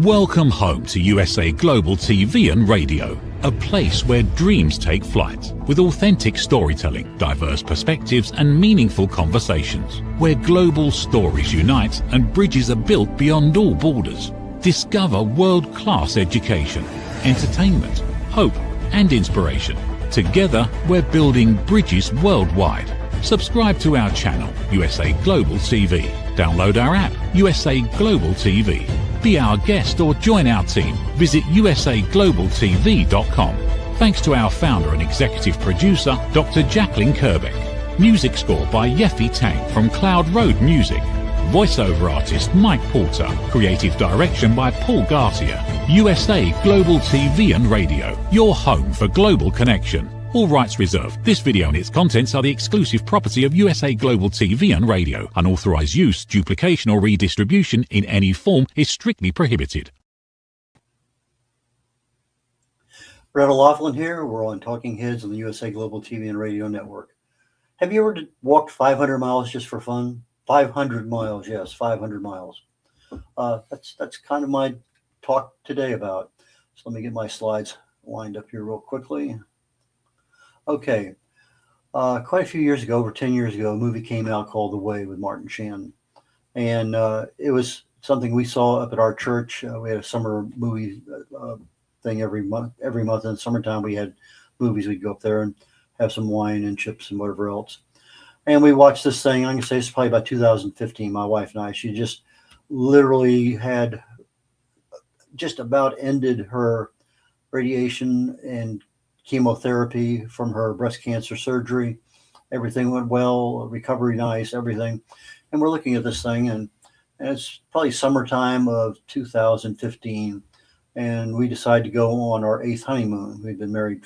Welcome home to USA Global TV and Radio, a place where dreams take flight, with authentic storytelling, diverse perspectives and meaningful conversations, where global stories unite and bridges are built beyond all borders. Discover world-class education, entertainment, hope and inspiration. Together, we're building bridges worldwide. Subscribe to our channel, USA Global TV. Download our app, USA Global TV. Be our guest or join our team. Visit usaglobaltv.com. Thanks to our founder and executive producer, Dr. Jacqueline Kerbeck. Music score by Yeffy Tang from Cloud Road Music. Voiceover artist Mike Porter. Creative direction by Paul Garcia. USA Global TV and Radio. Your home for global connection. All rights reserved. This video and its contents are the exclusive property of USA Global TV and Radio. Unauthorized use, duplication or redistribution in any form is strictly prohibited. Brett O'Loughlin here. We're on Talking Heads on the USA Global TV and Radio Network. Have you ever walked 500 miles just for fun? 500 miles, yes, 500 miles. That's kind of my talk today about. So let me get my slides lined up here real quickly. Okay, quite a few years ago, over 10 years ago, a movie came out called The Way with Martin Sheen. And it was something we saw up at our church. We had a summer movie thing every month. Every month in the summertime, we had movies. We'd go up there and have some wine and chips and whatever else. And we watched this thing. I'm going to say it's probably about 2015, my wife and I. She just literally had just about ended her radiation and chemotherapy from her breast cancer surgery. Everything went well, recovery nice, everything. And we're looking at this thing, and it's probably summertime of 2015. And we decided to go on our 8th honeymoon. We'd been married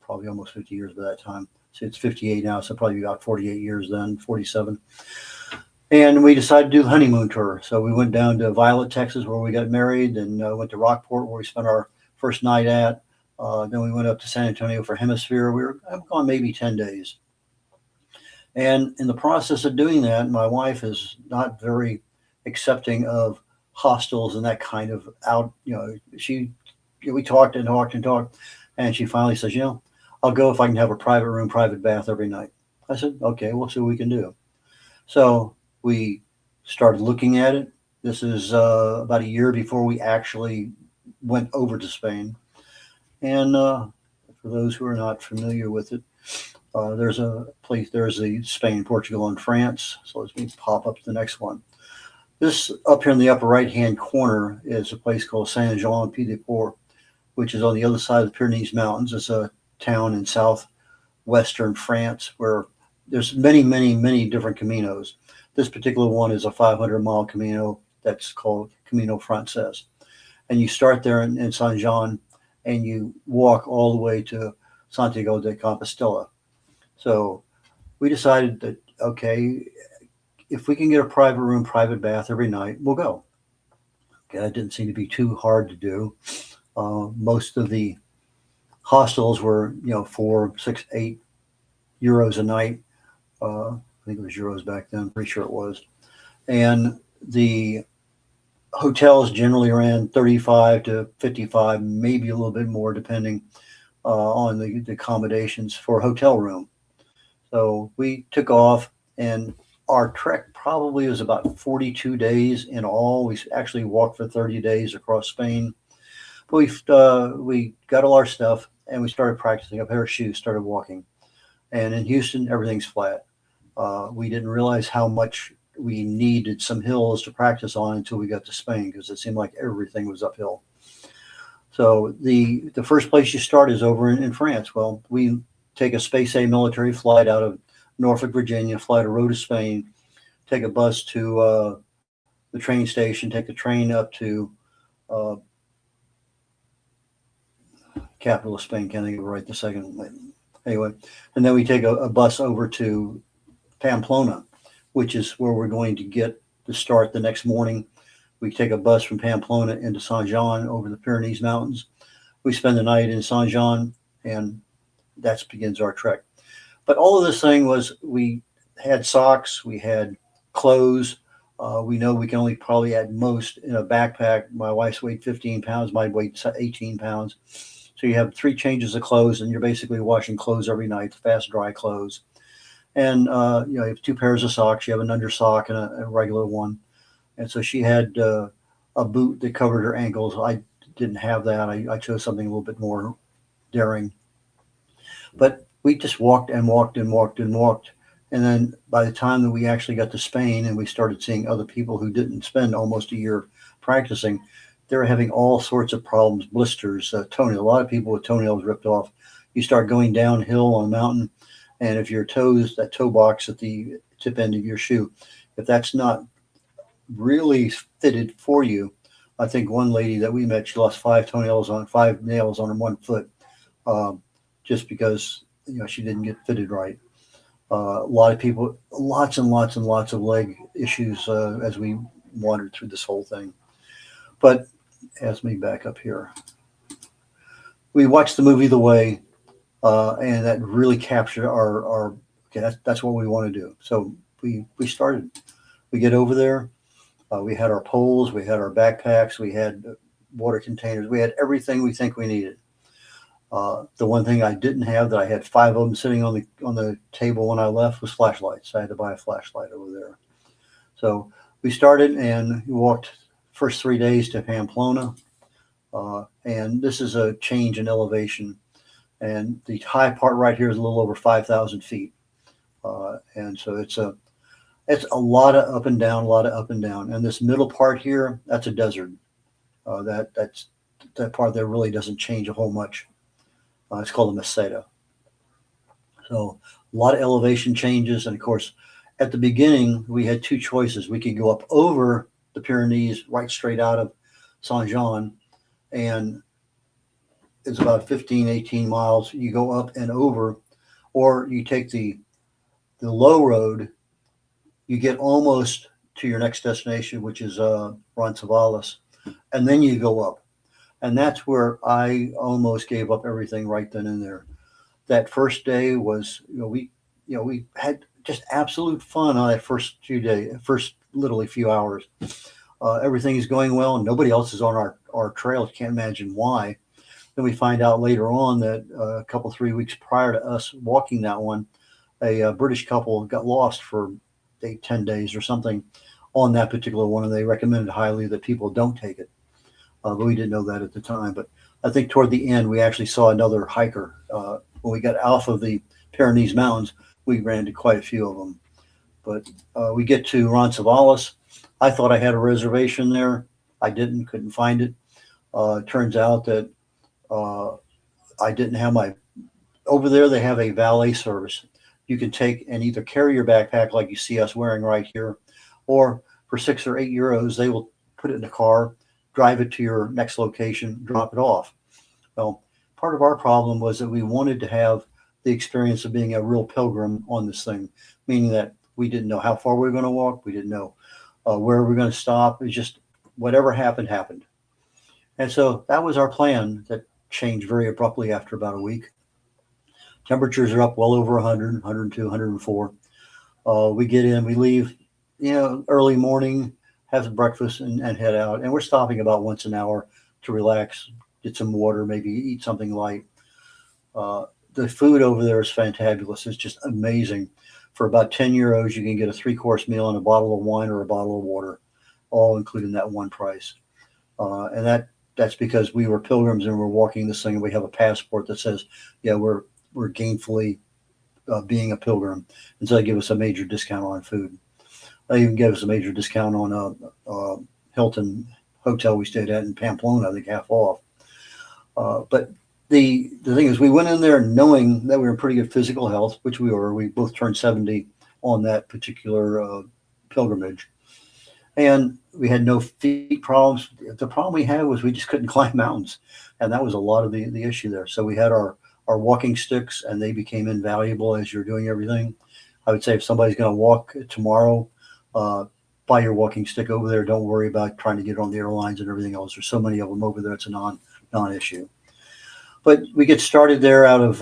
probably almost 50 years by that time. So it's 58 now, so probably about 48 years then, 47. And we decided to do the honeymoon tour. So we went down to Violet, Texas, where we got married, and went to Rockport, where we spent our first night at. Then we went up to San Antonio for Hemisphere. We were gone maybe 10 days. And in the process of doing that, my wife is not very accepting of hostels and that kind of we talked and talked and talked. And she finally says, I'll go if I can have a private room, private bath every night. I said, okay, we'll see what we can do. So we started looking at it. This is about a year before we actually went over to Spain. And for those who are not familiar with it, there's a place, there's the Spain, Portugal, and France. So let me pop up the next one. This up here in the upper right-hand corner is a place called Saint-Jean-Pied-de-Port, which is on the other side of the Pyrenees Mountains. It's a town in southwestern France where there's many, many, many different caminos. This particular one is a 500-mile camino that's called Camino Frances. And you start there in Saint-Jean, and you walk all the way to Santiago de Compostela. So we decided that, okay, if we can get a private room, private bath every night, we'll go. Okay, that didn't seem to be too hard to do. Most of the hostels were, 4, 6, 8 euros a night. I think it was euros back then. I'm pretty sure it was. And the hotels generally ran 35 to 55, maybe a little bit more, depending on the accommodations for a hotel room. So we took off, and our trek probably was about 42 days in all. We actually walked for 30 days across Spain. But we got all our stuff, and we started practicing. A pair of shoes, started walking. And in Houston, everything's flat. We didn't realize how much we needed some hills to practice on until we got to Spain, because it seemed like everything was uphill. So the first place you start is over in France. Well, we take a Space A military flight out of Norfolk, Virginia, fly to Rho to Spain, take a bus to the train station, take the train up to capital of Spain, can't think of it right this second. Anyway, and then we take a bus over to Pamplona, which is where we're going to get to start the next morning. We take a bus from Pamplona into Saint-Jean over the Pyrenees Mountains. We spend the night in Saint-Jean, and that begins our trek. But all of this thing was, we had socks, we had clothes, We know we can only probably at most in a backpack. My wife's weighed 15 pounds, my weight's 18 pounds. So you have 3 changes of clothes, and you're basically washing clothes every night, fast dry clothes. And you have 2 pairs of socks. You have an under sock and a regular one. And so she had a boot that covered her ankles. I didn't have that. I chose something a little bit more daring. But we just walked and walked and walked and walked. And then by the time that we actually got to Spain and we started seeing other people who didn't spend almost a year practicing, they were having all sorts of problems, blisters, toenail. A lot of people with toenails ripped off. You start going downhill on a mountain, and if your toes, that toe box at the tip end of your shoe, if that's not really fitted for you, I think one lady that we met, she lost 5 nails on her one foot, just because she didn't get fitted right. A lot of people, lots and lots and lots of leg issues as we wandered through this whole thing. But as me back up here, we watched the movie The Way, and that really captured our okay. That's what we want to do. So we started. We get over there. We had our poles, we had our backpacks, we had water containers, we had everything we think we needed. The one thing I didn't have that I had 5 of them sitting on the table when I left was flashlights. I had to buy a flashlight over there. So we started and we walked first 3 days to Pamplona, and this is a change in elevation. And the high part right here is a little over 5,000 feet, and so it's a lot of up and down, a lot of up and down. And this middle part here, that's a desert. That part there really doesn't change a whole much. It's called a meseta. So a lot of elevation changes. And of course, at the beginning, we had 2 choices. We could go up over the Pyrenees, right straight out of Saint-Jean, and it's about 15, 18 miles. You go up and over, or you take the low road. You get almost to your next destination, which is Roncesvalles, and then you go up. And that's where I almost gave up everything right then and there. That first day was, we had just absolute fun on that first literally few hours. Everything is going well, and nobody else is on our trail. You can't imagine why. Then we find out later on that a couple, 3 weeks prior to us walking that one, a British couple got lost for 10 days or something on that particular one, and they recommended highly that people don't take it. But we didn't know that at the time. But I think toward the end, we actually saw another hiker. When we got off of the Pyrenees Mountains, we ran into quite a few of them. But we get to Roncesvalles. I thought I had a reservation there. I didn't, couldn't find it. Turns out that I didn't have over there they have a valet service. You can take and either carry your backpack like you see us wearing right here, or for 6 or 8 euros, they will put it in the car, drive it to your next location, drop it off. Well, part of our problem was that we wanted to have the experience of being a real pilgrim on this thing, meaning that we didn't know how far we were going to walk. We didn't know where we were going to stop. It was just whatever happened, happened. And so that was our plan. That changed very abruptly after about a week. Temperatures are up well over 100, 102, 104. We get in, we leave, early morning, have some breakfast and head out. And we're stopping about once an hour to relax, get some water, maybe eat something light. The food over there is fantabulous. It's just amazing. For about 10 euros, you can get a 3-course meal and a bottle of wine or a bottle of water, all included in that one price. And that's because we were pilgrims and we're walking this thing, and we have a passport that says, we're gainfully being a pilgrim. And so they give us a major discount on food. They even gave us a major discount on Hilton hotel we stayed at in Pamplona, I think half off. But the thing is, we went in there knowing that we were in pretty good physical health, which we were. We both turned 70 on that particular pilgrimage. And we had no feet problems. The problem we had was we just couldn't climb mountains. And that was a lot of the issue there. So we had our walking sticks, and they became invaluable as you're doing everything. I would say if somebody's going to walk tomorrow, buy your walking stick over there. Don't worry about trying to get on the airlines and everything else. There's so many of them over there. It's a non-issue. But we get started there out of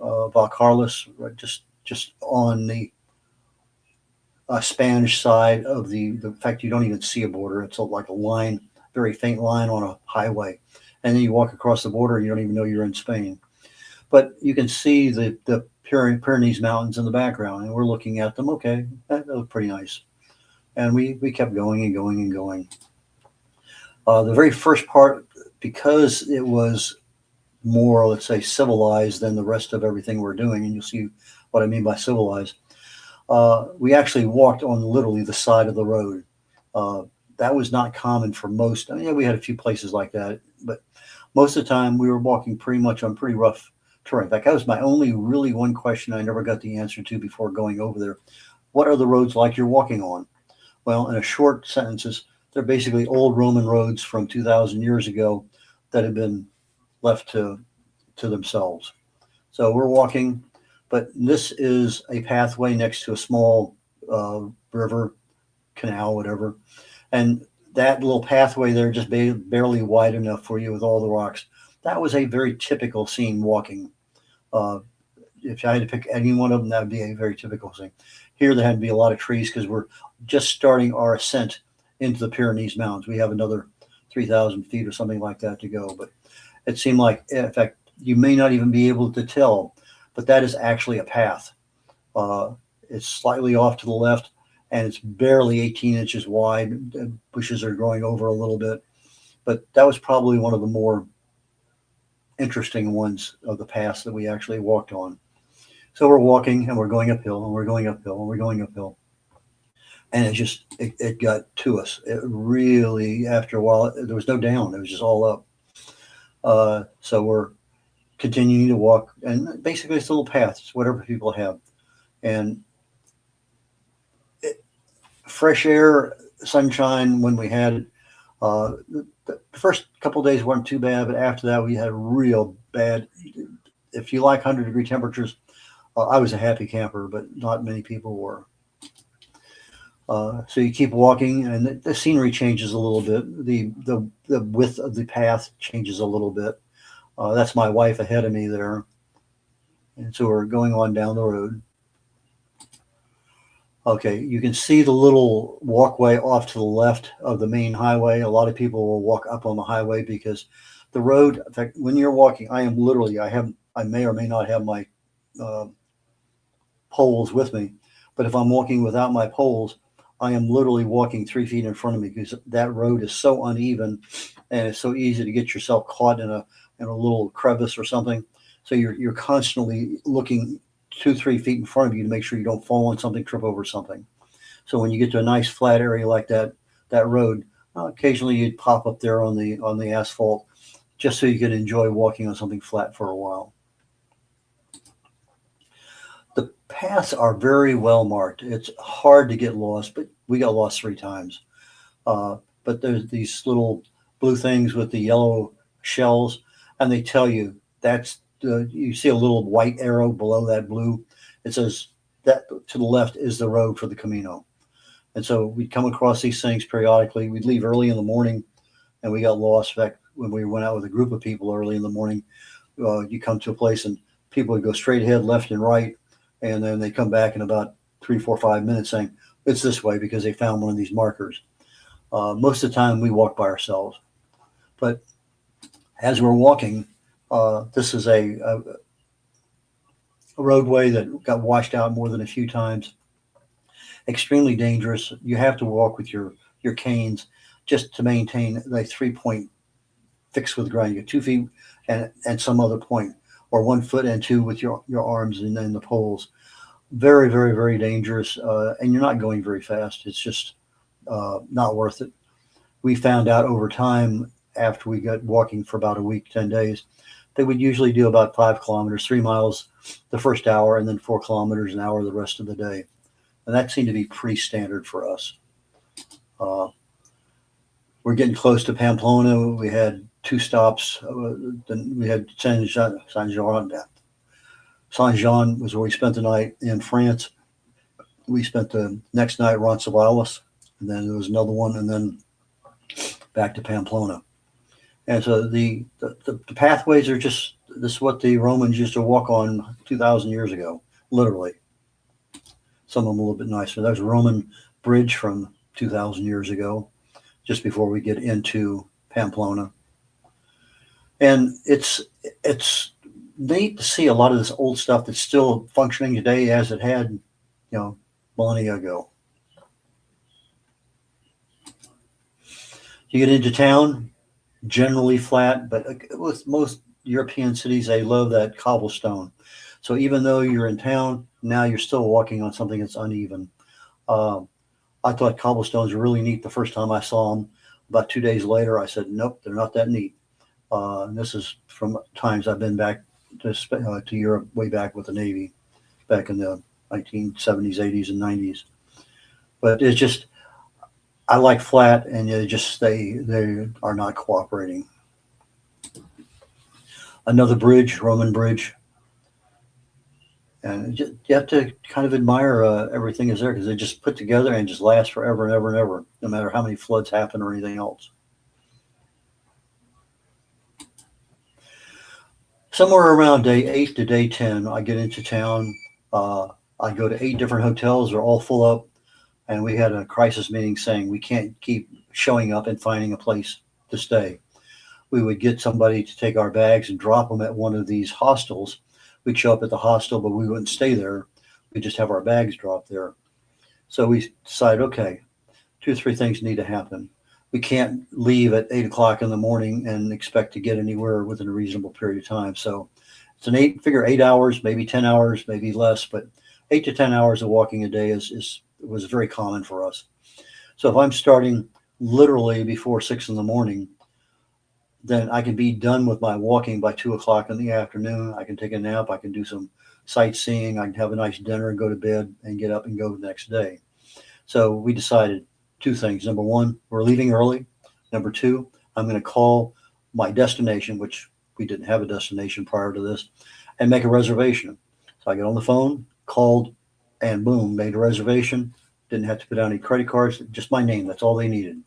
Valcarlis, just on the Spanish side of the fact you don't even see a border. It's like a line, very faint line on a highway. And then you walk across the border and you don't even know you're in Spain. But you can see the Pyrenees Mountains in the background, and we're looking at them. Okay, that looked pretty nice. And we kept going and going and going. The very first part, because it was more, let's say, civilized than the rest of everything we're doing, and you'll see what I mean by civilized, we actually walked on literally the side of the road. That was not common for most. I mean, yeah, we had a few places like that, but most of the time we were walking pretty much on pretty rough terrain. In fact, that was my only really one question I never got the answer to before going over there. What are the roads like you're walking on? Well, in a short sentences, they're basically old Roman roads from 2,000 years ago that have been left to themselves. So we're walking, but this is a pathway next to a small river, canal, whatever. And that little pathway there just barely wide enough for you with all the rocks. That was a very typical scene walking. If I had to pick any one of them, that would be a very typical thing. Here, there had to be a lot of trees because we're just starting our ascent into the Pyrenees Mountains. We have another 3,000 feet or something like that to go. But it seemed like, in fact, you may not even be able to tell, but that is actually a path. It's slightly off to the left, and it's barely 18 inches wide. Bushes are growing over a little bit. But that was probably one of the more interesting ones of the paths that we actually walked on. So we're walking, and we're going uphill, and we're going uphill, and we're going uphill. And it got to us. It really, after a while, there was no down. It was just all up. So we're continuing to walk, and basically it's a little path. It's whatever people have. And fresh air, sunshine when we had it. The first couple of days weren't too bad, but after that we had real bad. If you like 100-degree temperatures, I was a happy camper, but not many people were. So you keep walking, and the scenery changes a little bit. The width of the path changes a little bit. That's my wife ahead of me there. And so we're going on down the road. Okay, you can see the little walkway off to the left of the main highway. A lot of people will walk up on the highway because the road, in fact, when you're walking, I may or may not have my poles with me, but if I'm walking without my poles, I am literally walking 3 feet in front of me because that road is so uneven, and it's so easy to get yourself caught in a little crevice or something. So you're constantly looking 2-3 feet in front of you to make sure you don't fall on something, trip over something. So when you get to a nice flat area like that road, occasionally you'd pop up there on the asphalt just so you could enjoy walking on something flat for a while. The paths are very well marked. It's hard to get lost, but we got lost 3 times. But there's these little blue things with the yellow shells, and they tell you you see a little white arrow below that blue. It says that to the left is the road for the Camino. And so we'd come across these things periodically. We'd leave early in the morning, and we got lost. In fact, when we went out with a group of people early in the morning, you come to a place and people would go straight ahead, left and right, and then they come back in about 3, 4, 5 minutes saying it's this way because they found one of these markers. Most of the time we walk by ourselves, but as we're walking, this is a roadway that got washed out more than a few times. Extremely dangerous. You have to walk with your canes just to maintain the 3-point fix with the ground. You get 2 feet and some other point, or 1 foot and 2 with your arms and then the poles. Very, very, very dangerous. And you're not going very fast. It's just not worth it. We found out over time, after we got walking for about a week, 10 days, they would usually do about 5 kilometers, 3 miles the first hour, and then 4 kilometers an hour the rest of the day. And that seemed to be pretty standard for us. We're getting close to Pamplona. We had 2 stops. Then we had Saint-Jean. Saint-Jean was where we spent the night. In France, we spent the next night Roncesvalles, and then there was another one, and then back to Pamplona. And so the pathways are this is what the Romans used to walk on 2,000 years ago, literally. some of them a little bit nicer. There's a Roman bridge from 2,000 years ago, just before we get into Pamplona. And it's neat to see a lot of this old stuff that's still functioning today as it had, millennia ago. You get into town, generally flat, but with most European cities, they love that cobblestone. So even though you're in town, now you're still walking on something that's uneven. I thought cobblestones were really neat the first time I saw them. About 2 days later, I said, nope, they're not that neat. And this is from times I've been back to Europe, way back with the Navy, back in the 1970s, 80s, and 90s. But it's just, I like flat, and they are not cooperating. Another bridge, Roman bridge. And you have to kind of admire everything is there, because they just put together and just last forever and ever and ever, no matter how many floods happen or anything else. Somewhere around day 8 to day 10, I get into town. I go to 8 different hotels. They're all full up. And we had a crisis meeting saying we can't keep showing up and finding a place to stay. We would get somebody to take our bags and drop them at one of these hostels. We'd show up at the hostel, but we wouldn't stay there. We'd just have our bags dropped there. So we decided, okay, 2 or 3 things need to happen. We can't leave at 8 o'clock in the morning and expect to get anywhere within a reasonable period of time. So it's figure 8 hours, maybe 10 hours, maybe less, but 8 to 10 hours of walking a day was very common for us. So if I'm starting literally before 6 in the morning, then I can be done with my walking by 2 o'clock in the afternoon. I can take a nap. I can do some sightseeing. I can have a nice dinner and go to bed and get up and go the next day. So we decided 2 things. Number 1, we're leaving early. Number 2, I'm going to call my destination, which we didn't have a destination prior to this, and make a reservation. So I got on the phone, called, and boom, made a reservation. Didn't have to put down any credit cards, just my name. That's all they needed,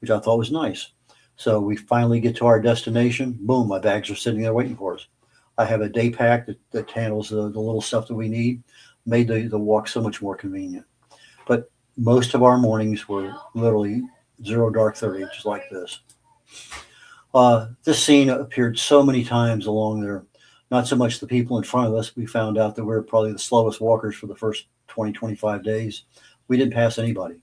which I thought was nice. So we finally get to our destination. Boom, my bags are sitting there waiting for us. I have a day pack that handles the little stuff that we need. Made the walk so much more convenient. But most of our mornings were literally 0 dark 30, just like this. This scene appeared so many times along there. Not so much the people in front of us. We found out that we were probably the slowest walkers for the first 20, 25 days. We didn't pass anybody.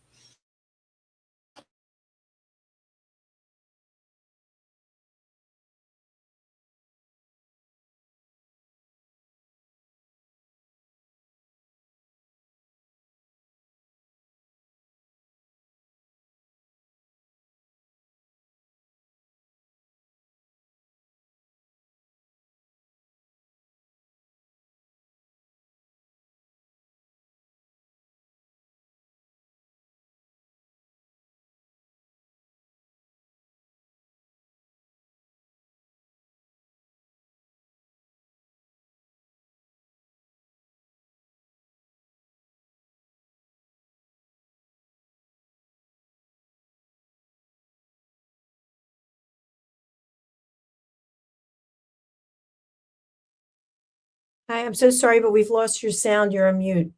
Hi, I'm so sorry, but we've lost your sound. You're on mute.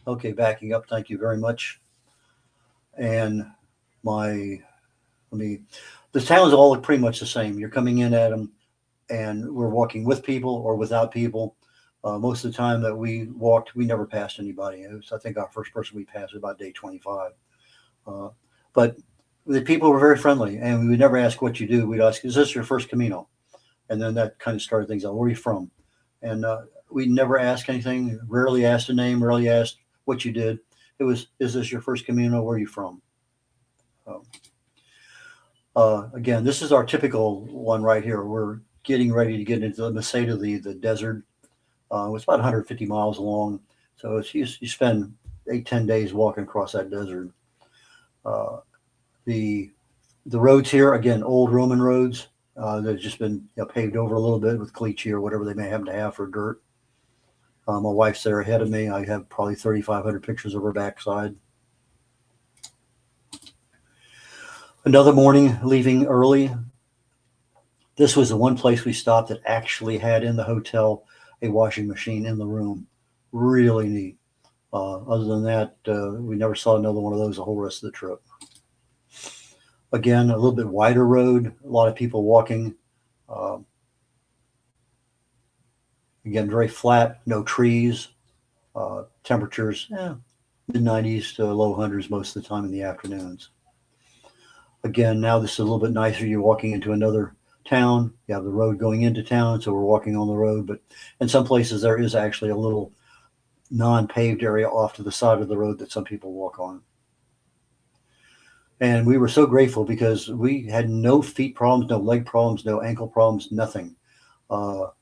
Okay, backing up. Thank you very much. And the towns all look pretty much the same. You're coming in at them, and we're walking with people or without people. Most of the time that we walked, we never passed anybody. I think our first person we passed was about day 25. But the people were very friendly, and we would never ask what you do. We'd ask, is this your first Camino? And then that kind of started things out. Where are you from? And we never asked anything, rarely asked a name, rarely asked what you did. It was, is this your first Camino? Where are you from? Again, this is our typical one right here. We're getting ready to get into the Meseta, the desert. It's about 150 miles long. So you spend 8-10 days walking across that desert. The roads here, again, old Roman roads. They've just been paved over a little bit with caliche or whatever they may happen to have for dirt. My wife's there ahead of me. I have probably 3,500 pictures of her backside. Another morning, leaving early. This was the one place we stopped that actually had in the hotel a washing machine in the room. really neat. Other than that, we never saw another one of those the whole rest of the trip. Again, a little bit wider road, a lot of people walking. Again, very flat, no trees. Temperatures, mid 90s to low hundreds most of the time in the afternoons. Again, now this is a little bit nicer. You're walking into another town. You have the road going into town, so we're walking on the road. But in some places, there is actually a little non-paved area off to the side of the road that some people walk on. And we were so grateful because we had no feet problems, no leg problems, no ankle problems, nothing. But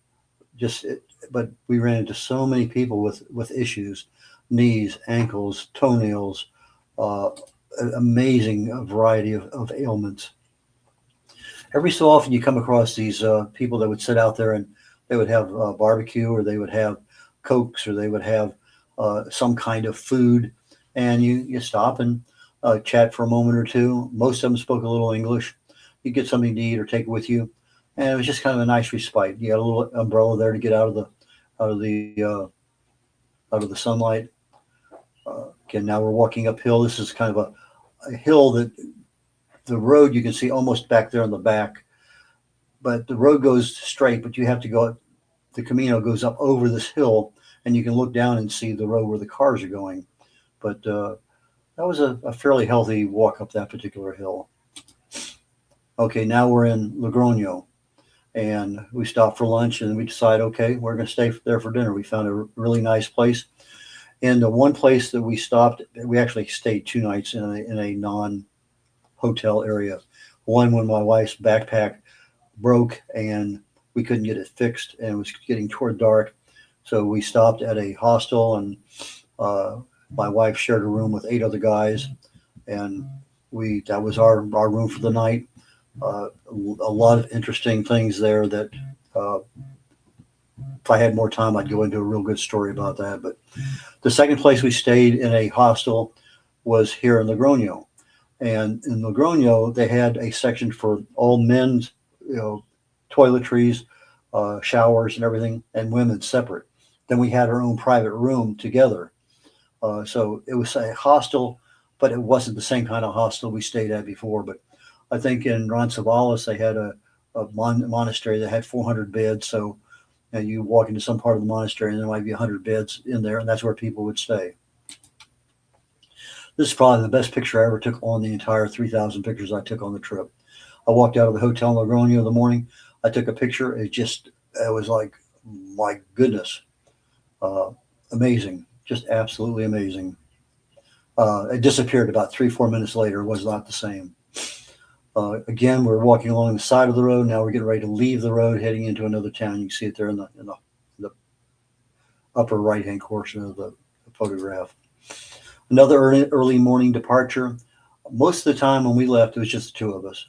we ran into so many people with issues, knees, ankles, toenails, amazing variety of ailments. Every so often you come across these people that would sit out there and they would have barbecue, or they would have Cokes, or they would have some kind of food, and you stop and chat for a moment or two. Most of them spoke a little English. You get something to eat or take with you, and it was just kind of a nice respite. You got a little umbrella there to get out of the sunlight. Again, now we're walking uphill. This is kind of a hill that the road you can see almost back there on the back, but the road goes straight, but you have to go, the Camino goes up over this hill, and you can look down and see the road where the cars are going. But that was a fairly healthy walk up that particular hill. Okay, now we're in Logroño, and we stopped for lunch, and we decide, okay, we're going to stay there for dinner. We found a really nice place. And the one place that we stopped, we actually stayed 2 nights in a non-hotel area. One, when my wife's backpack broke and we couldn't get it fixed, and it was getting toward dark. So we stopped at a hostel, and my wife shared a room with 8 other guys, and that was our room for the night. A lot of interesting things there that if I had more time, I'd go into a real good story about that. But the second place we stayed in a hostel was here in Logroño. And in Logroño, they had a section for all men's, toiletries, showers and everything, and women's separate. Then we had our own private room together. So it was a hostel, but it wasn't the same kind of hostel we stayed at before. But I think in Roncesvalles, they had a monastery that had 400 beds. So you walk into some part of the monastery, and there might be 100 beds in there, and that's where people would stay. This is probably the best picture I ever took on the entire 3,000 pictures I took on the trip. I walked out of the hotel in Logroño in the morning. I took a picture. It was like, my goodness, amazing, just absolutely amazing. It disappeared about 3-4 minutes later. It was not the same. Again, we're walking along the side of the road. Now we're getting ready to leave the road, heading into another town. You can see it there in the upper right-hand portion of the photograph. Another early morning departure. Most of the time when we left, it was just the 2 of us.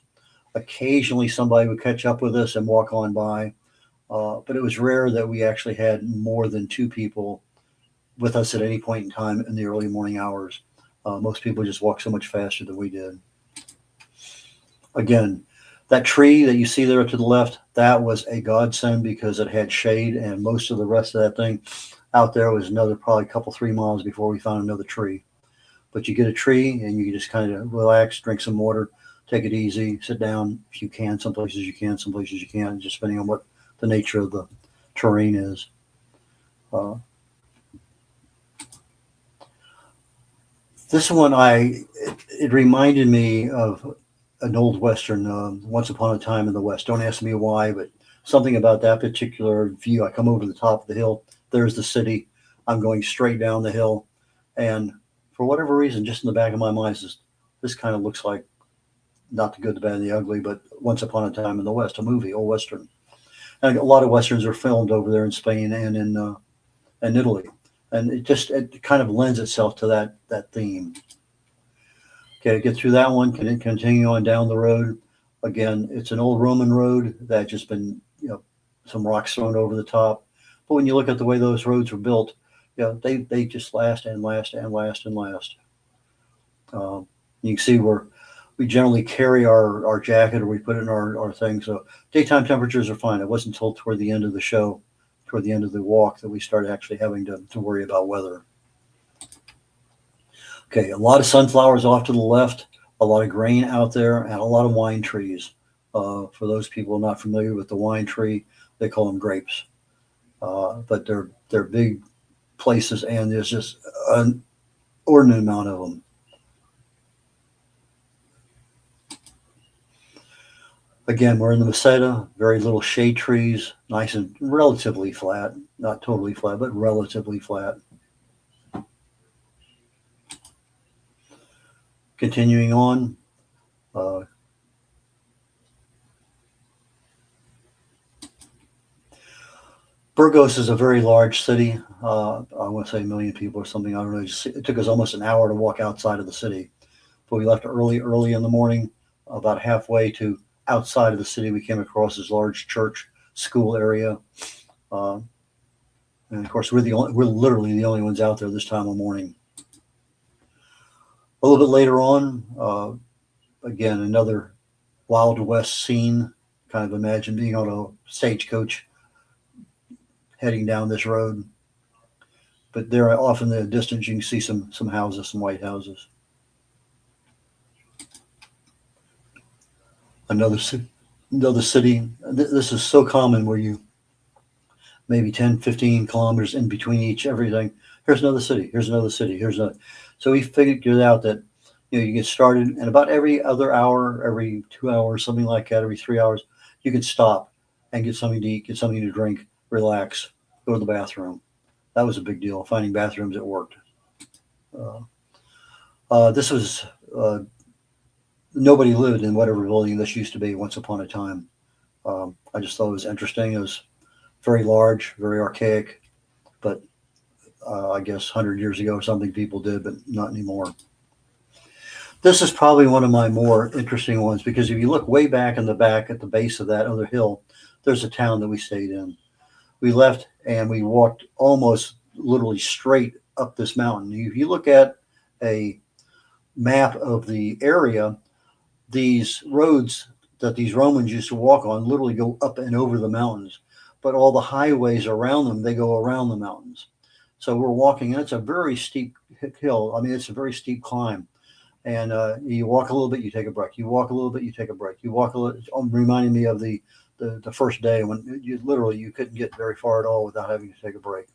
Occasionally, somebody would catch up with us and walk on by, but it was rare that we actually had more than 2 people with us at any point in time in the early morning hours. Most people just walk so much faster than we did. Again, that tree that you see there to the left, that was a godsend because it had shade, and most of the rest of that thing out there was another probably 2-3 miles before we found another tree. But you get a tree and you just kind of relax, drink some water, take it easy, sit down if you can. Some places you can, some places you can't, just depending on what the nature of the terrain is. This one, it reminded me of an old Western, Once Upon a Time in the West. Don't ask me why, but something about that particular view. I come over the top of the hill. There's the city. I'm going straight down the hill. And for whatever reason, just in the back of my mind, this kind of looks like not the good, the bad, and the ugly, but Once Upon a Time in the West, a movie, old Western. And a lot of Westerns are filmed over there in Spain and in Italy. And it kind of lends itself to that theme. Okay, get through that one, continue on down the road. Again, it's an old Roman road that just been, some rocks thrown over the top. But when you look at the way those roads were built, they just last and last and last and last. You can see we generally carry our jacket, or we put it in our thing. So daytime temperatures are fine. It wasn't until toward the end of the show, toward the end of the walk that we started actually having to worry about weather. Okay, a lot of sunflowers off to the left, a lot of grain out there, and a lot of wine trees. For those people not familiar with the wine tree, they call them grapes. But they're big places, and there's just an inordinate amount of them. Again, we're in the Meseta, very little shade trees, nice and relatively flat, not totally flat, but relatively flat. Continuing on, Burgos is a very large city. I want to say 1 million people or something. I don't know. It took us almost an hour to walk outside of the city. But we left early in the morning. About halfway to outside of the city, we came across this large church school area. And of course, we're literally the only ones out there this time of morning. A little bit later on, again, another Wild West scene. Kind of imagine being on a stagecoach heading down this road. But there, off in the distance, you can see some houses, some white houses. Another city. This is so common where you maybe 10, 15 kilometers in between everything. Here's another city. Here's another city. Here's another. So we figured out that you get started, and about every other hour, every 2 hours, something like that, every 3 hours, you can stop and get something to eat, get something to drink, relax, go to the bathroom. That was a big deal, finding bathrooms that worked. This was, nobody lived in whatever building this used to be once upon a time. I just thought it was interesting. It was very large, very archaic, but I guess 100 years ago or something people did, but not anymore. This is probably one of my more interesting ones, because if you look way back in the back at the base of that other hill, there's a town that we stayed in. We left and we walked almost literally straight up this mountain. If you look at a map of the area, these roads that these Romans used to walk on literally go up and over the mountains, but all the highways around them, they go around the mountains. So we're walking, and it's a very steep hill. I mean, it's a very steep climb. And you walk a little bit, you take a break. You walk a little bit, you take a break. You walk a little, reminding me of the first day when you couldn't get very far at all without having to take a break.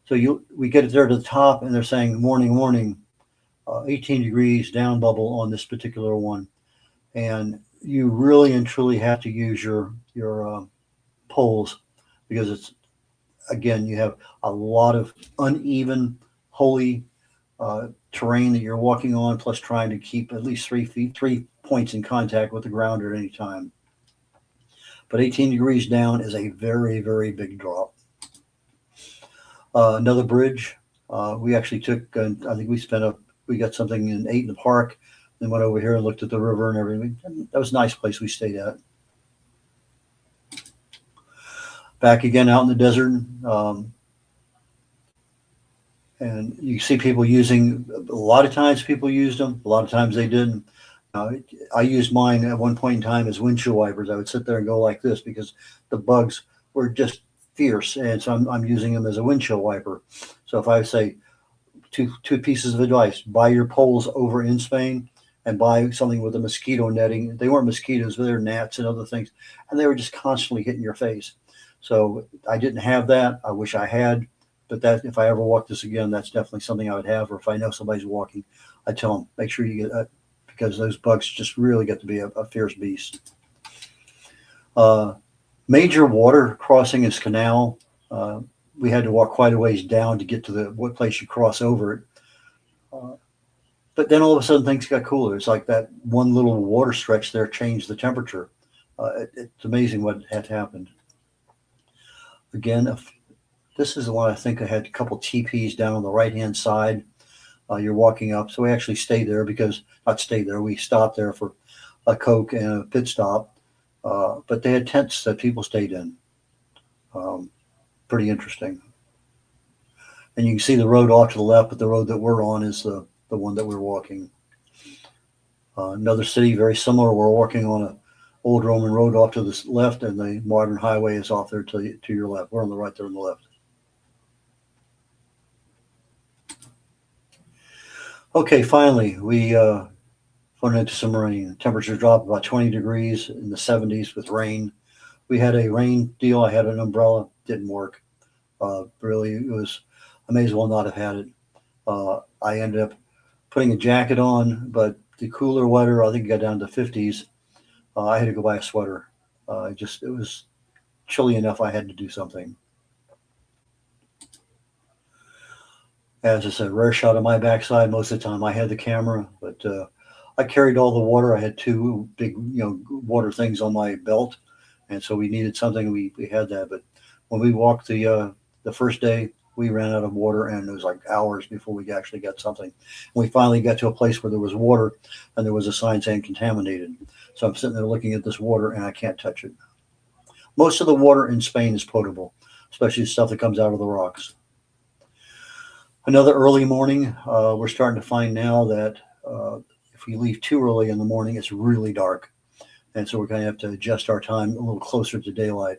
So we get there to the top, and they're saying, morning, 18 degrees down bubble on this particular one. And you really and truly have to use your poles, because it's, again, you have a lot of uneven, holy terrain that you're walking on, plus trying to keep at least 3 points in contact with the ground at any time. But 18 degrees down is a very, very big drop. Another bridge. We actually took, I think we got something and ate in the park, then went over here and looked at the river and everything. That was a nice place we stayed at. Back again out in the desert. And you see people using, a lot of times people used them, a lot of times they didn't. I used mine at one point in time as windshield wipers. I would sit there and go like this because the bugs were just fierce. And so I'm using them as a windshield wiper. So if I say two pieces of advice, buy your poles over in Spain and buy something with a mosquito netting. They weren't mosquitoes, but they were gnats and other things. And they were just constantly hitting your face. So I didn't have that. I wish I had. But that, if I ever walk this again, that's definitely something I would have. Or if I know somebody's walking, I tell them, make sure you get that, because those bugs just really get to be a fierce beast. Major water crossing is canal. We had to walk quite a ways down to get to what place you cross over it. But then all of a sudden things got cooler. It's like that one little water stretch there changed the temperature. It's amazing what had happened. Again, this is the one I think I had a couple teepees down on the right-hand side. You're walking up. So we actually stayed there we stopped there for a Coke and a pit stop. But they had tents that people stayed in. Pretty interesting. And you can see the road off to the left, but the road that we're on is the one that we're walking. Another city, very similar. We're walking on old Roman road off to the left, and the modern highway is off there to your left. We're on the right, there on the left. Okay, finally, we went into some rain. Temperature dropped about 20 degrees in the 70s with rain. We had a rain deal. I had an umbrella. Didn't work. Really, it was, I may as well not have had it. I ended up putting a jacket on, but the cooler weather, I think it got down to 50s. I had to go buy a sweater. It was chilly enough. I had to do something. As I said, rare shot of my backside. Most of the time I had the camera, but I carried all the water. I had two big, water things on my belt. And so we needed something. We had that. But when we walked the first day, we ran out of water, and it was like hours before we actually got something. And we finally got to a place where there was water, and there was a sign saying contaminated. So I'm sitting there looking at this water, and I can't touch it. Most of the water in Spain is potable, especially the stuff that comes out of the rocks. Another early morning, we're starting to find now that if we leave too early in the morning, it's really dark. And so we're going to have to adjust our time a little closer to daylight.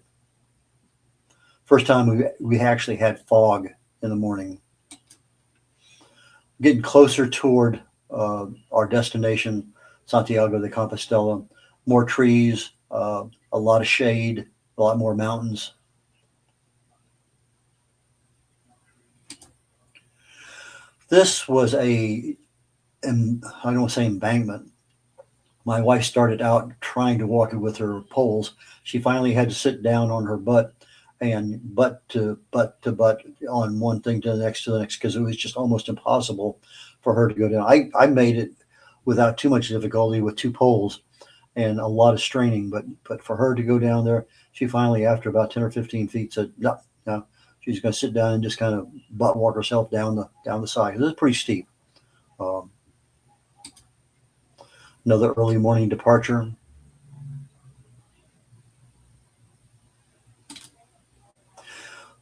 First time we actually had fog in the morning. Getting closer toward our destination, Santiago de Compostela. More trees, a lot of shade, a lot more mountains. This was I don't want to say embankment. My wife started out trying to walk it with her poles. She finally had to sit down on her butt and butt to butt on one thing to the next because it was just almost impossible for her to go down. I made it without too much difficulty with two poles and a lot of straining, but for her to go down there, she finally, after about 10 or 15 feet, said no, she's going to sit down and just kind of butt walk herself down the side. It was pretty steep. Another early morning departure.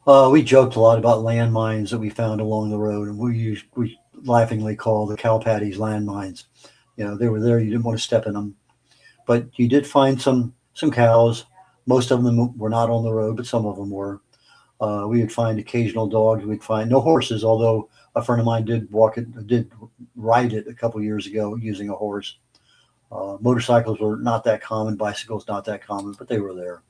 We joked a lot about landmines that we found along the road, and we laughingly call the cow patties landmines. They were there. You didn't want to step in them, but you did find some cows. Most of them were not on the road, but some of them were. We would find occasional dogs. We'd find no horses, although a friend of mine did ride it a couple years ago using a horse. Motorcycles were not that common. Bicycles not that common, but they were there.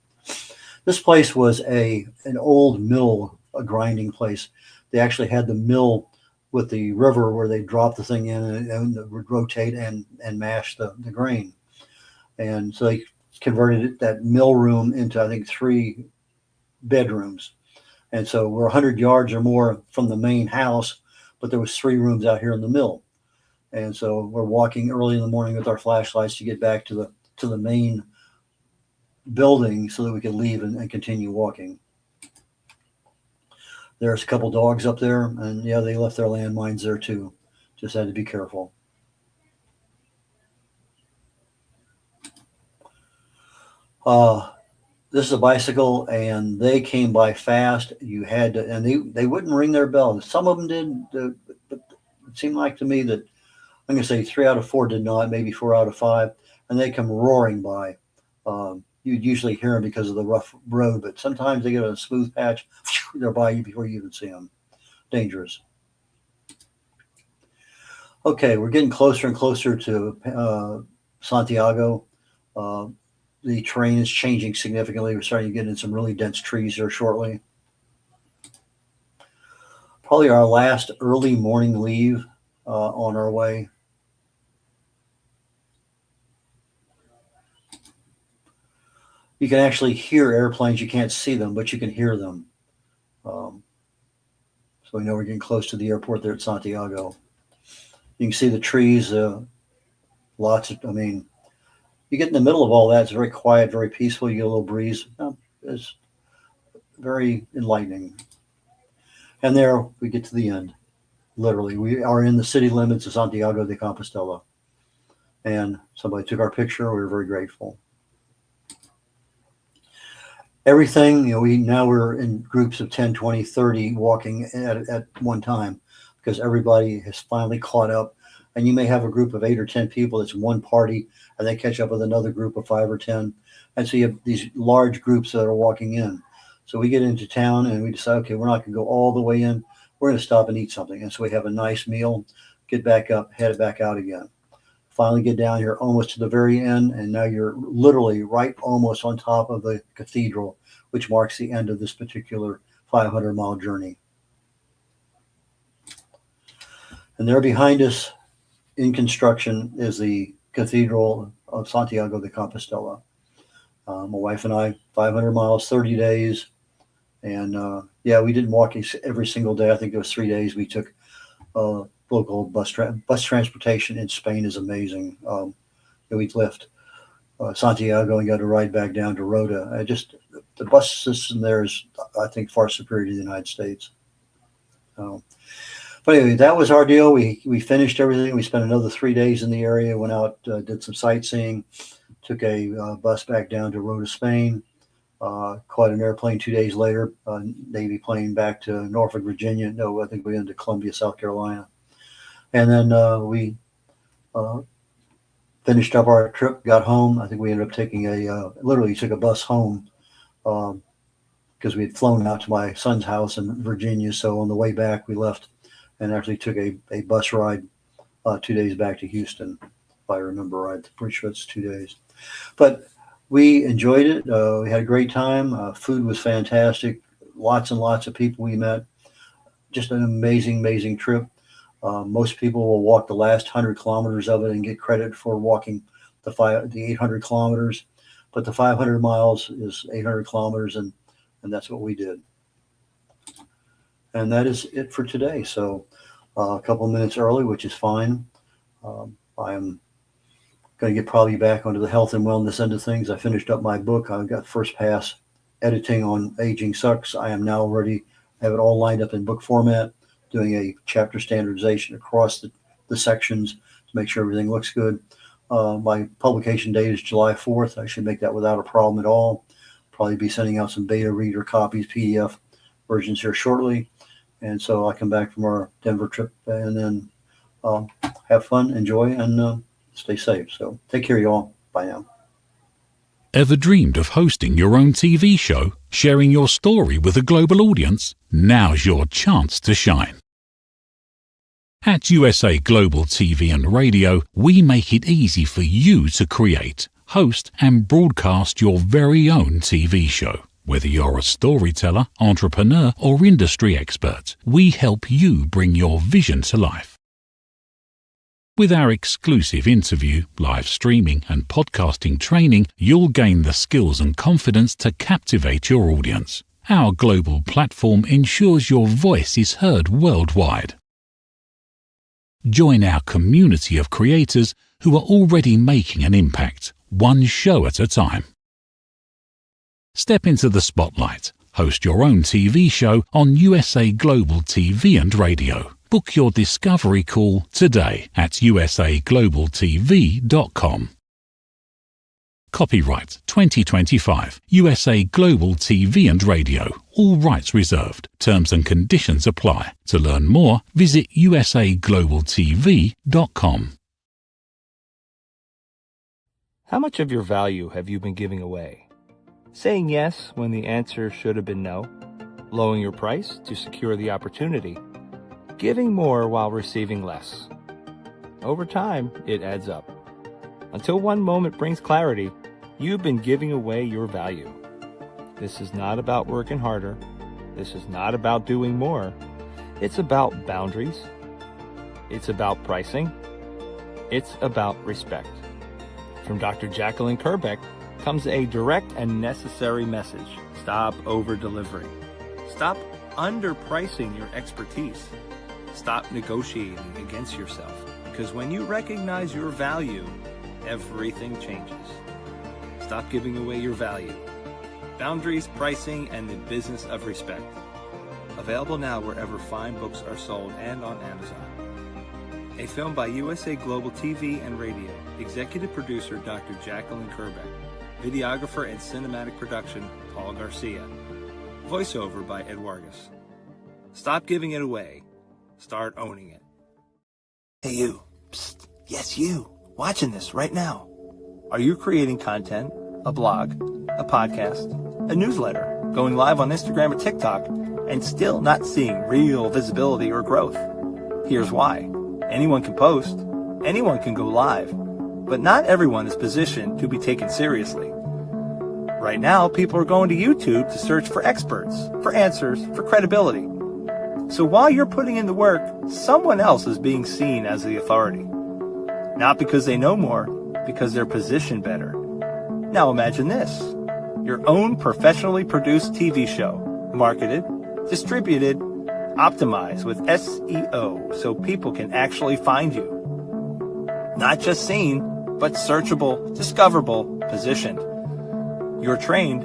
This place was an old mill, a grinding place. They actually had the mill with the river where they dropped the thing in and it would rotate and mash the grain. And so they converted that mill room into, I think, 3 bedrooms. And so we're 100 yards or more from the main house, but there was 3 rooms out here in the mill. And so we're walking early in the morning with our flashlights to get back to the main building so that we could leave and continue walking. There's a couple dogs up there, and yeah, they left their landmines there too. Just had to be careful. This is a bicycle, and they came by fast. You had to, and they wouldn't ring their bell. Some of them did, but it seemed like to me that I'm going to say 3 out of 4 did not, maybe 4 out of 5, and they come roaring by. You'd usually hear them because of the rough road, but sometimes they get on a smooth patch, they're by you before you even see them. Dangerous. Okay, we're getting closer and closer to Santiago. The terrain is changing significantly. We're starting to get in some really dense trees here shortly. Probably our last early morning leave on our way. You can actually hear airplanes. You can't see them, but you can hear them. So we know we're getting close to the airport there at Santiago. You can see the trees. Lots of, you get in the middle of all that. It's very quiet, very peaceful. You get a little breeze. It's very enlightening. And there we get to the end. Literally, we are in the city limits of Santiago de Compostela. And somebody took our picture. We were very grateful. Everything, we're in groups of 10, 20, 30 walking at one time because everybody has finally caught up. and you may have a group of 8 or 10 people that's one party, and they catch up with another group of 5 or 10. And so you have these large groups that are walking in. So we get into town and we decide, okay, we're not going to go all the way in. We're going to stop and eat something. And so we have a nice meal, get back up, head back out again. Finally get down here almost to the very end, and now you're literally right almost on top of the cathedral, which marks the end of this particular 500-mile journey. And there behind us in construction is the Cathedral of Santiago de Compostela. My wife and I, 500 miles, 30 days. And yeah, we didn't walk every single day. I think it was 3 days. We took local bus transportation in Spain is amazing. We'd left Santiago and got a ride back down to Rota. The bus system there is, I think, far superior to the United States. But anyway, that was our deal. We finished everything. We spent another 3 days in the area, went out, did some sightseeing, took a bus back down to Rota, Spain, caught an airplane 2 days later, Navy plane back to Norfolk, Virginia. No, I think we went to Columbia, South Carolina. And then we finished up our trip, got home. I think we ended up taking literally took a bus home because we had flown out to my son's house in Virginia. So on the way back, we left and actually took a bus ride 2 days back to Houston, if I remember right. I'm pretty sure it's 2 days. But we enjoyed it. We had a great time. Food was fantastic. Lots and lots of people we met. Just an amazing, amazing trip. Most people will walk the last 100 kilometers of it and get credit for walking the 800 kilometers. But the 500 miles is 800 kilometers, and that's what we did. And that is it for today. So a couple of minutes early, which is fine. I'm going to get probably back onto the health and wellness end of things. I finished up my book. I got first pass editing on Aging Sucks. I am now ready, have it all lined up in book format, doing a chapter standardization across the sections to make sure everything looks good. My publication date is July 4th. I should make that without a problem at all. Probably be sending out some beta reader copies, PDF versions here shortly. And so I'll come back from our Denver trip and then have fun, enjoy, and stay safe. So take care, y'all. Bye now. Ever dreamed of hosting your own TV show, sharing your story with a global audience? Now's your chance to shine. At USA Global TV and Radio, we make it easy for you to create, host, and broadcast your very own TV show. Whether you're a storyteller, entrepreneur, or industry expert, we help you bring your vision to life. With our exclusive interview, live streaming, and podcasting training, you'll gain the skills and confidence to captivate your audience. Our global platform ensures your voice is heard worldwide. Join our community of creators who are already making an impact, one show at a time. Step into the spotlight. Host your own TV show on USA Global TV and Radio. Book your discovery call today at usaglobaltv.com. Copyright 2025 USA Global TV and Radio. All rights reserved. Terms and conditions apply. To learn more, visit usaglobaltv.com. How much of your value have you been giving away? Saying yes when the answer should have been no? Lowering your price to secure the opportunity? Giving more while receiving less? Over time, it adds up. Until one moment brings clarity, you've been giving away your value. This is not about working harder. This is not about doing more. It's about boundaries. It's about pricing. It's about respect. From Dr. Jacqueline Kerbeck comes a direct and necessary message. Stop over-delivering. Stop underpricing your expertise. Stop negotiating against yourself. Because when you recognize your value, everything changes. Stop giving away your value. Boundaries, pricing, and the business of respect. Available now wherever fine books are sold and on Amazon. A film by USA Global TV and Radio. Executive producer Dr. Jacqueline Kerbeck. Videographer and cinematic production Paul Garcia. Voiceover by Ed Wargas. Stop giving it away. Start owning it. Hey you, Psst. Yes, you, watching this right now. Are you creating content, a blog, a podcast, a newsletter, going live on Instagram or TikTok, and still not seeing real visibility or growth? Here's why. Anyone can post, anyone can go live, but not everyone is positioned to be taken seriously. Right now, people are going to YouTube to search for experts, for answers, for credibility. So while you're putting in the work, someone else is being seen as the authority. Not because they know more, because they're positioned better. Now imagine this. Your own professionally produced TV show, marketed, distributed, optimized with SEO so people can actually find you. Not just seen, but searchable, discoverable, positioned. You're trained,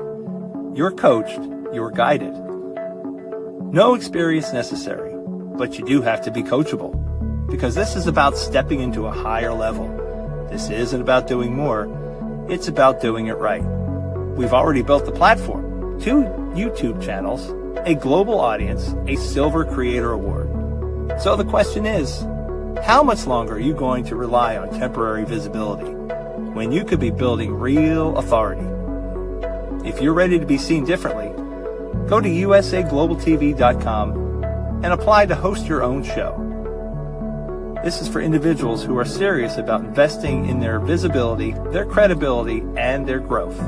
you're coached, you're guided. No experience necessary, but you do have to be coachable, because this is about stepping into a higher level. This isn't about doing more, it's about doing it right. We've already built the platform, 2 YouTube channels, a global audience, a Silver Creator Award. So the question is, how much longer are you going to rely on temporary visibility when you could be building real authority? If you're ready to be seen differently, go to usaglobaltv.com and apply to host your own show. This is for individuals who are serious about investing in their visibility, their credibility, and their growth.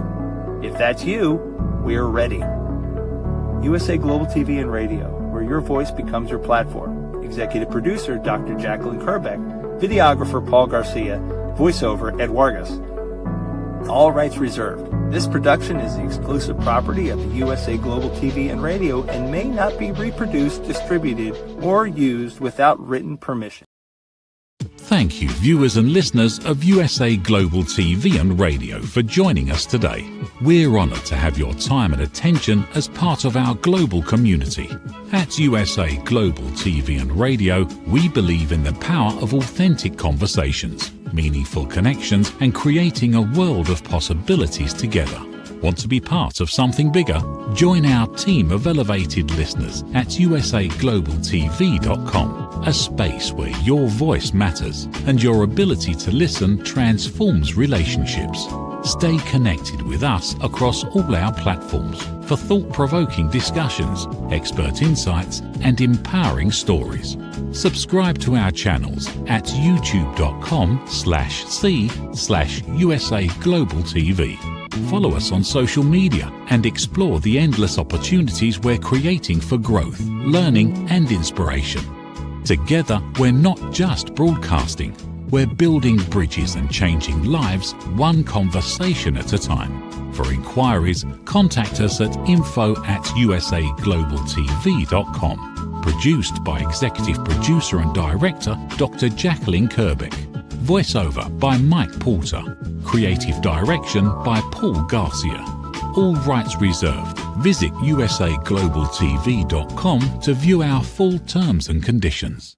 If that's you, we're ready. USA Global TV and Radio, where your voice becomes your platform. Executive producer, Dr. Jacqueline Kerbeck. Videographer, Paul Garcia. Voiceover, Ed Vargas. All rights reserved. This production is the exclusive property of the USA Global TV and Radio and may not be reproduced, distributed, or used without written permission. Thank you, viewers and listeners of USA Global TV and Radio, for joining us today. We're honoured to have your time and attention as part of our global community. At USA Global TV and Radio, we believe in the power of authentic conversations, meaningful connections, and creating a world of possibilities together. Want to be part of something bigger? Join our team of elevated listeners at usaglobaltv.com, a space where your voice matters and your ability to listen transforms relationships. Stay connected with us across all our platforms for thought-provoking discussions, expert insights, and empowering stories. Subscribe to our channels at youtube.com/c/USA Global TV. Follow us on social media and explore the endless opportunities we're creating for growth, learning, and inspiration. Together, we're not just broadcasting, we're building bridges and changing lives one conversation at a time. For inquiries, contact us at info@usaglobaltv.com. Produced by Executive Producer and Director Dr. Jacqueline Kerbeck. Voiceover by Mike Porter. Creative direction by Paul Garcia. All rights reserved. Visit usaglobaltv.com to view our full terms and conditions.